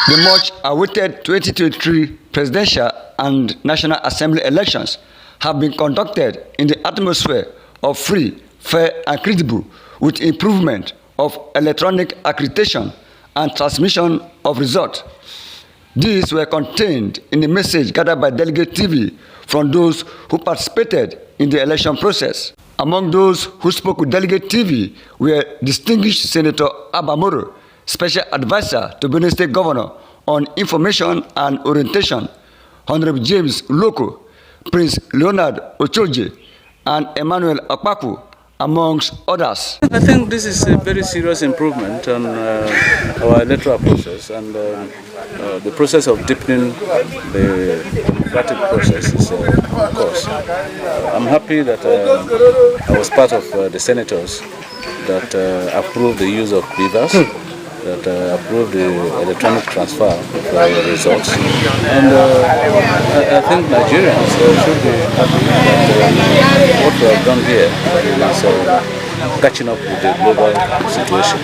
The much-awaited 2023 presidential and National Assembly elections have been conducted in the atmosphere of free, fair, and credible, with improvement of electronic accreditation and transmission of results. These were contained in the message gathered by Delegate TV from those who participated in the election process. Among those who spoke with Delegate TV were distinguished Senator Abba Moro, Special Advisor to Benue State Governor on Information and Orientation, Honorable James Uloko, Prince Leonard Ochoje, and Emmanuel Akpaku, amongst others. I think this is a very serious improvement on our electoral process, and the process of deepening the democratic process is of course. I'm happy that I was part of the senators that approved the use of BVAS, that approved the electronic transfer of results. And I think Nigerians should be happy that what we have done here is catching up with the global situation.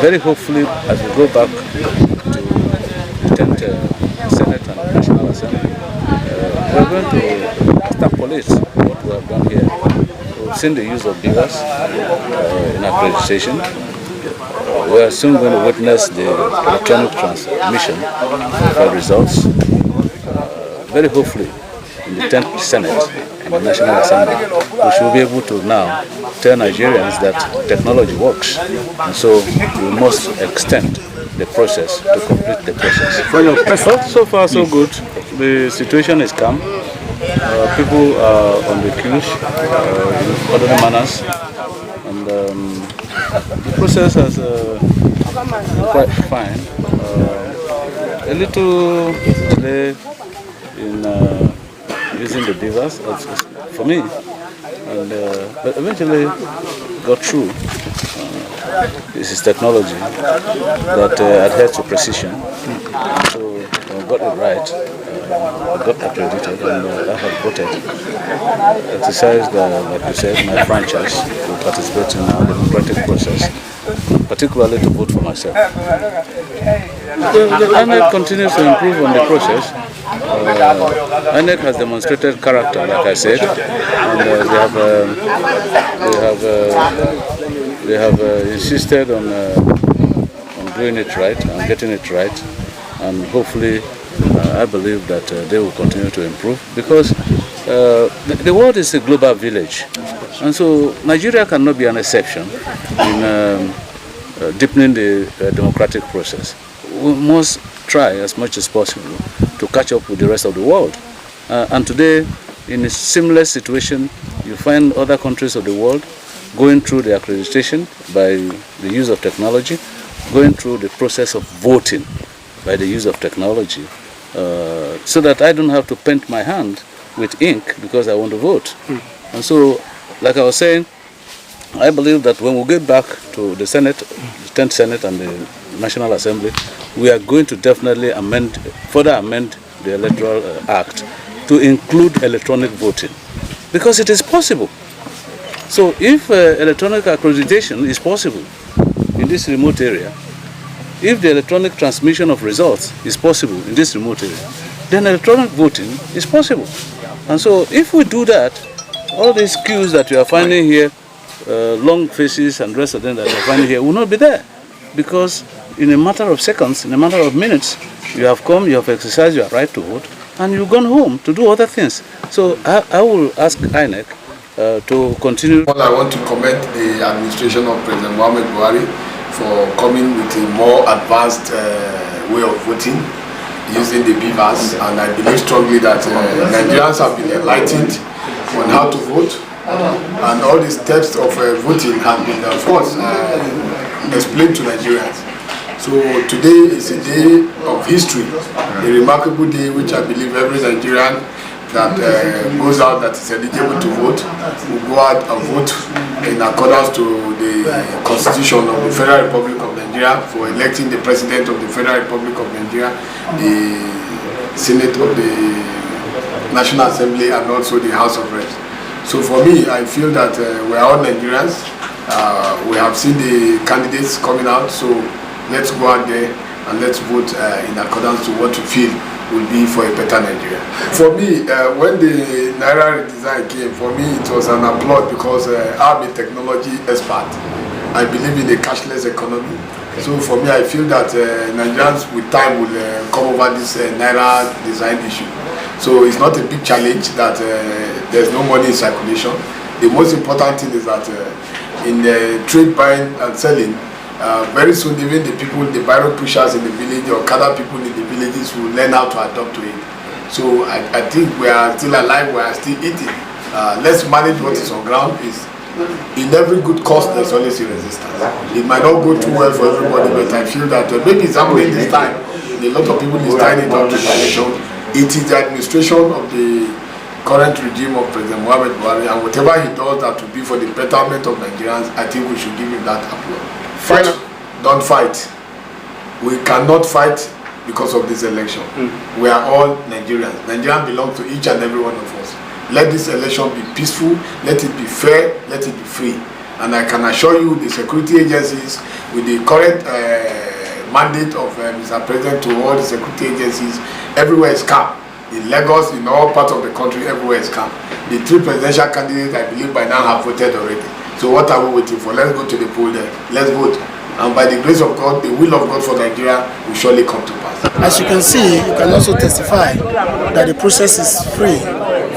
Very hopefully, as we go back to the 10th Senate and National Assembly, we're going to extrapolate what we have done here. We've seen the use of BVAS in accreditation. We are soon going to witness the electronic transmission of our results. Very hopefully, in the 10th Senate and the National Assembly, we should be able to now tell Nigerians that technology works. And so we must extend the process to complete the process. So far, so good. The situation is calm. People are on the queues in orderly manners. And the process has quite fine. A little delay in using the BVAS for me, and but eventually got through. This is technology that adheres to precision, so I got it right. Got accredited, and I have voted. Exercised, like you said, my franchise to participate in the democratic process, particularly to vote for myself. The INEC continues to improve on the process. INEC has demonstrated character, like I said, and they have insisted on doing it right and getting it right, and hopefully I believe that they will continue to improve, because the world is a global village, and so Nigeria cannot be an exception in deepening the democratic process. We must try as much as possible to catch up with the rest of the world. And today, in a similar situation, you find other countries of the world going through the accreditation by the use of technology, going through the process of voting by the use of technology, so that I don't have to paint my hand with ink because I want to vote. And so, like I was saying, I believe that when we get back to the Senate, the 10th Senate and the National Assembly, we are going to definitely further amend the Electoral Act to include electronic voting, because it is possible. So if electronic accreditation is possible in this remote area, if the electronic transmission of results is possible in this remote area, then electronic voting is possible. And so if we do that, all these queues that you are finding here, long faces and the rest of them that you are finding here will not be there, because in a matter of seconds, in a matter of minutes, you have come, you have exercised your right to vote, and you've gone home to do other things. So I will ask INEC to continue. I want to commend the administration of President Muhammad Buhari for coming with a more advanced way of voting using the BVAS, and I believe strongly that Nigerians have been enlightened on how to vote, and all the steps of voting have been, of course, explained to Nigerians. So today is a day of history, a remarkable day which I believe every Nigerian that goes out that is eligible to vote will go out and vote in accordance to the Constitution of the Federal Republic of Nigeria for electing the President of the Federal Republic of Nigeria, the Senate of the National Assembly, and also the House of Reps. So for me, I feel that we are all Nigerians. We have seen the candidates coming out, so let's go out there and let's vote in accordance to what we feel will be for a better Nigeria. For me, when the Naira redesign came, for me it was an applaud because I'm a technology expert. I believe in a cashless economy. So for me, I feel that Nigerians with time will come over this Naira design issue. So it's not a big challenge that there's no money in circulation. The most important thing is that in the trade buying and selling, very soon even the people, the barrow pushers in the village or other people in the villages will learn how to adopt to it. So I think we are still alive, we are still eating. Let's manage what is on ground. In every good cause there's always a resistance. It might not go too well for everybody, but I feel that maybe it's happening this time. A lot of people is tying it up to the election. It is the administration of the current regime of President Muhammad Buhari, and whatever he does that will be for the betterment of Nigerians, I think we should give him that applause. Don't fight. We cannot fight because of this election. We are all Nigerians. Nigerians belong to each and every one of us. Let this election be peaceful, let it be fair, let it be free. And I can assure you the security agencies with the current mandate of Mr. President to all the security agencies, everywhere is calm. In Lagos, in all parts of the country, everywhere is calm. The three presidential candidates, I believe by now, have voted already. So what are we waiting for? Let's go to the poll there. Let's vote. And by the grace of God, the will of God for Nigeria will surely come to pass. As you can see, you can also testify that the process is free,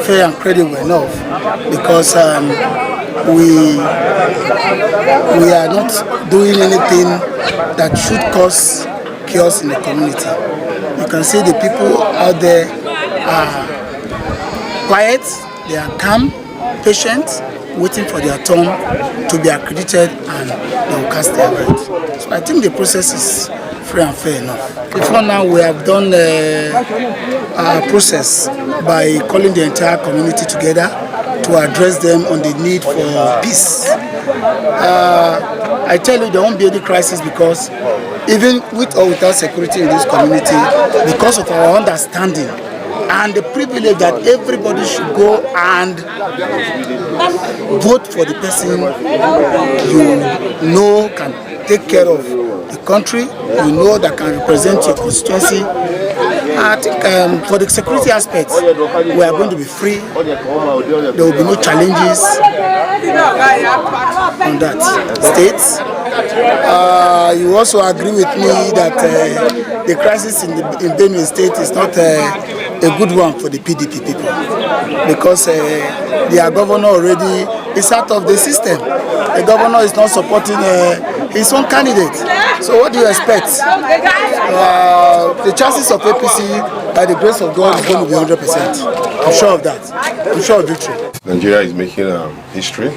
fair and credible enough, because we are not doing anything that should cause chaos in the community. You can see the people out there are quiet, they are calm, patient, waiting for their turn to be accredited, and they will cast their vote. So I think the process is free and fair enough. Before now, we have done our process by calling the entire community together to address them on the need for peace. I tell you, there won't be any crisis because even with or without security in this community, because of our understanding and the privilege that everybody should go and vote for the person you know can take care of the country, you know that can represent your constituency. I think for the security aspect, we are going to be free. There will be no challenges on that. States, you also agree with me that the crisis in Benue State is not a good one for the PDP people, because their governor already is out of the system. The governor is not supporting his own candidate. So what do you expect? The chances of APC, by the grace of God, is going to be 100%. I'm sure of that. I'm sure of victory. Nigeria is making history.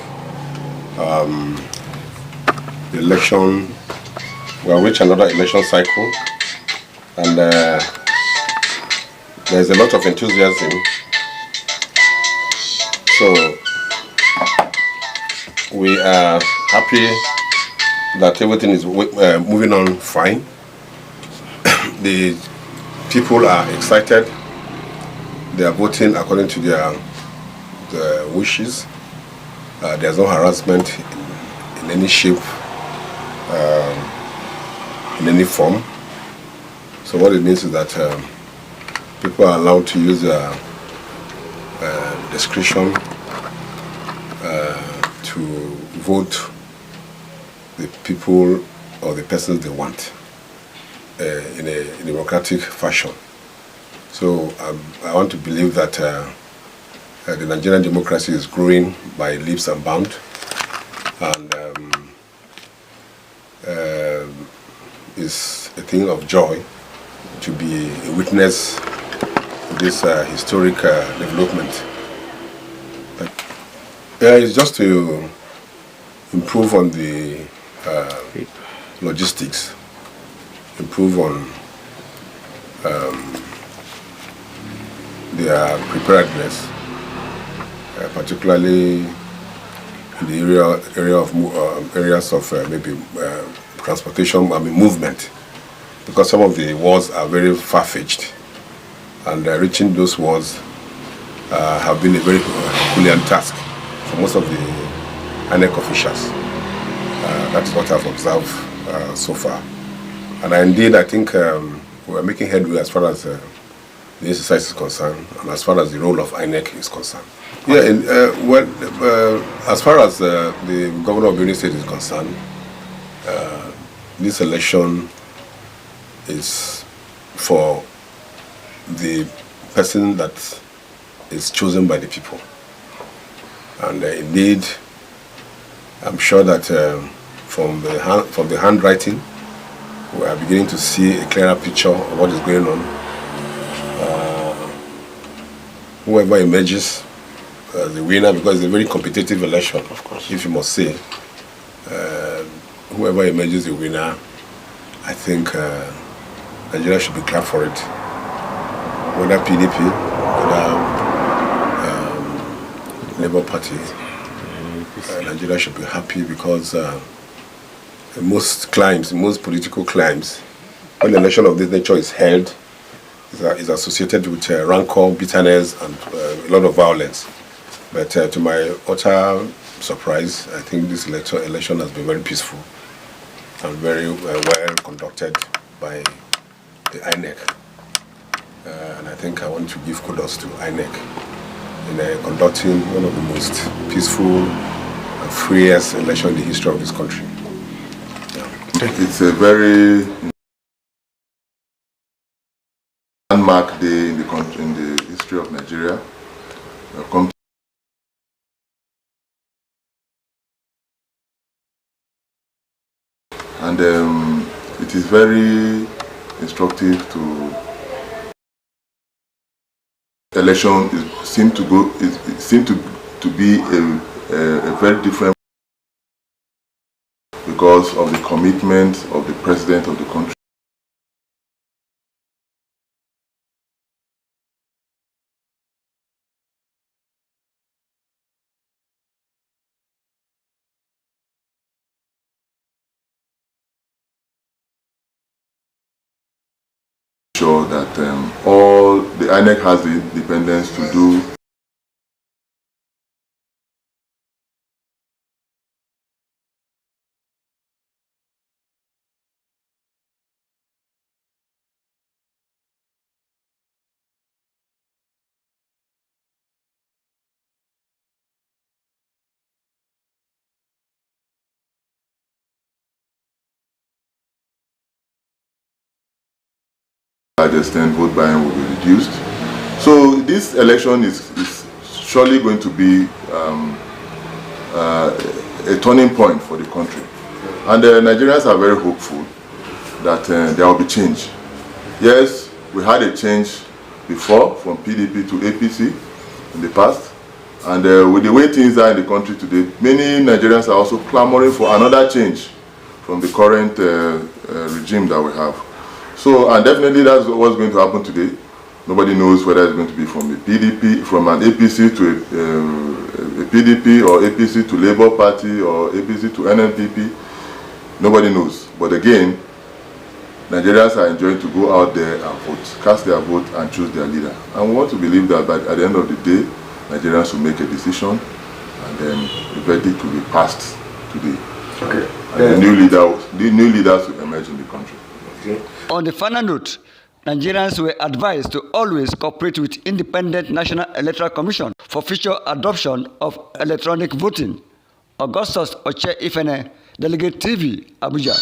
The election, we are reaching another election cycle, and there's a lot of enthusiasm. So we are happy that everything is moving on fine. The people are excited. They are voting according to their wishes. There's no harassment in any shape, in any form. So what it means is that people are allowed to use their discretion to vote the people or the persons they want in a democratic fashion. So I want to believe that the Nigerian democracy is growing by leaps and bounds, and is a thing of joy to be a witness to this historic development. It's just to improve on the logistics, improve on their preparedness, particularly in the areas of maybe transportation, movement, because some of the wards are very far-fetched, and reaching those wards have been a very Herculean task for most of the INEC officials. That's what I've observed so far. And indeed, I think we are making headway as far as the exercise is concerned, and as far as the role of INEC is concerned. Yeah, as far as the governor of Benue State is concerned, this election is for the person that is chosen by the people. And indeed, I'm sure that from the handwriting, we are beginning to see a clearer picture of what is going on. Whoever emerges as the winner, because it's a very competitive election, of course, if you must say, whoever emerges the winner, I think Nigeria should be glad for it. Whether PDP, whether Labour Party, Nigeria should be happy, because in most political climes, when an election of this nature is held, is associated with rancor, bitterness, and a lot of violence. But to my utter surprise, I think this election has been very peaceful and very well conducted by the INEC. And I think I want to give kudos to INEC in conducting one of the most peaceful and freest elections in the history of this country. Yeah. It's a very landmark day in the country, in the history of Nigeria. And it is very instructive to election. It seemed to be a very different, because of the commitment of the president of the country. Sure that all the INEC has the independence to do large extent vote buying will be reduced. So this election is surely going to be a turning point for the country. And Nigerians are very hopeful that there will be change. Yes, we had a change before from PDP to APC in the past. And with the way things are in the country today, many Nigerians are also clamoring for another change from the current regime that we have. So, and definitely that's what's going to happen today. Nobody knows whether it's going to be from a PDP, from an APC to a PDP, or APC to Labour Party, or APC to NNPP. Nobody knows. But again, Nigerians are enjoying to go out there and vote, cast their vote and choose their leader. And we want to believe that at the end of the day, Nigerians will make a decision, and then the verdict will be passed today. Okay. And the new leaders will emerge in the country. Okay. On the final note, Nigerians were advised to always cooperate with Independent National Electoral Commission for future adoption of electronic voting. Augustus Oche Ifene, Delegate TV, Abuja.